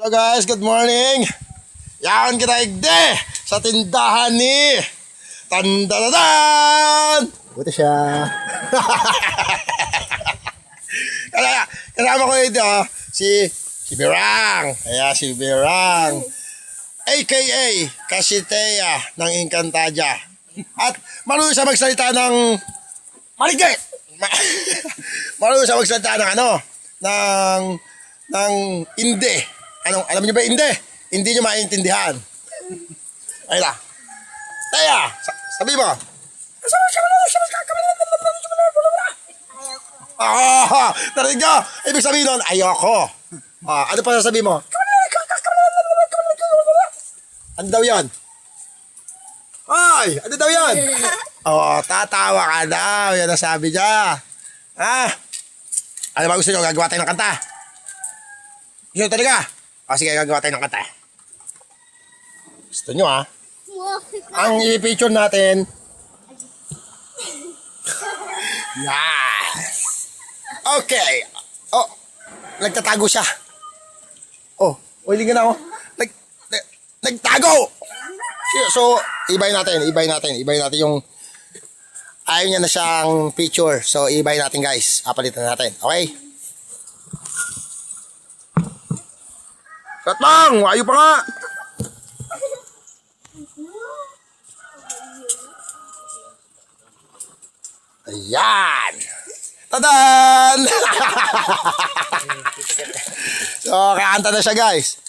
Hello guys, good morning. Yan kita igde sa tindahan ni Tandadadan. Buti siya. Kasama ko ito si Berang. Kaya si Berang. AKA Kasitea ng Encantadia. At marunong siya magsalita ng maligay. Marunong siya magsalita ng ng inde. Alam niyo ba inde? Hindi niyo maintindihan. Ay na. Taya, sabi mo. Narinig nyo? Ibig sabihin nun, ayoko. Ano pa sasabihin mo? Ano daw yan? Ay, ano daw yan? Tatawa ka daw. Yan ang sabi niya. Ano ba gusto nyo? Gagawa tayo ng kanta? Gusto nyo talaga? Sige, gagawa tayo ng kanta. Gusto nyo ang i-picture natin. Yes. Okay. Nagtatago siya. Uling ka na nagtago. So, ibay natin yung ayaw niya na siyang picture. So, ibay natin guys. Papalitan natin. Okay? Katang! Ayaw pa nga! Ayan! Tadan! So, kakanta na siya guys.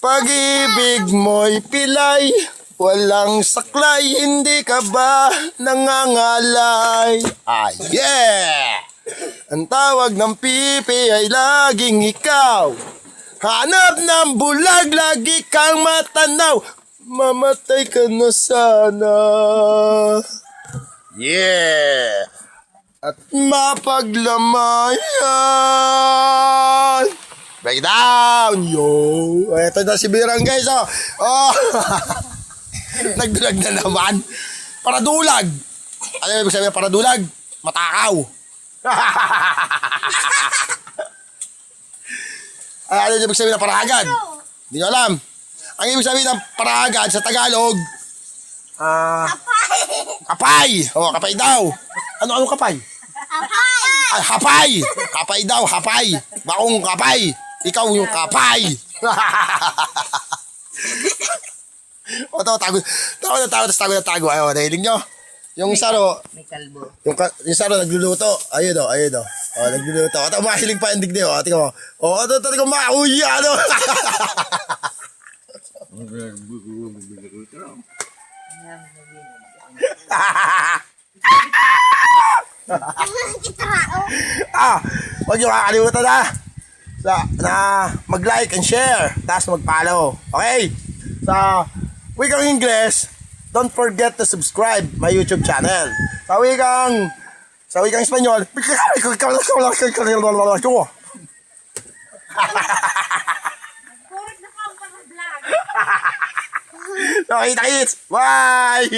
Pag-ibig mo'y pilay, walang saklay, hindi ka ba nangangalay? Yeah! Ang tawag ng pipi ay laging ikaw. Hanap ng bulag, lagi kang matanaw. Mamatay ka na sana. Yeah! At mapaglamayan. Break down, yo. Ito na si Birang guys, Nagdulag na naman. Paradulag. Ano ibig sabihin paradulag? Matakaw. Ano ibig sabihin ng parahagad? Hindi nyo alam. Ang ibig sabihin ng parahagad sa Tagalog, kapay. Kapay daw. Ano kapay? Hapay. Hapay daw, hapay. Bakong kapay. Ikaw yung kapay. Tago. Ayaw, nahiling nyo. Yung saro. May kalbo. Yung saro nagluluto. Ayun nagluluto. At mahiling pa indig niyo. Tingnan mo. Tingnan mo, mauya, Huwag nyo kakalimutan na mag-like and share, tapos mag-follow. Okay? Sa wikang English, don't forget to subscribe my YouTube channel. Sa wikang Espanyol, okay, bye!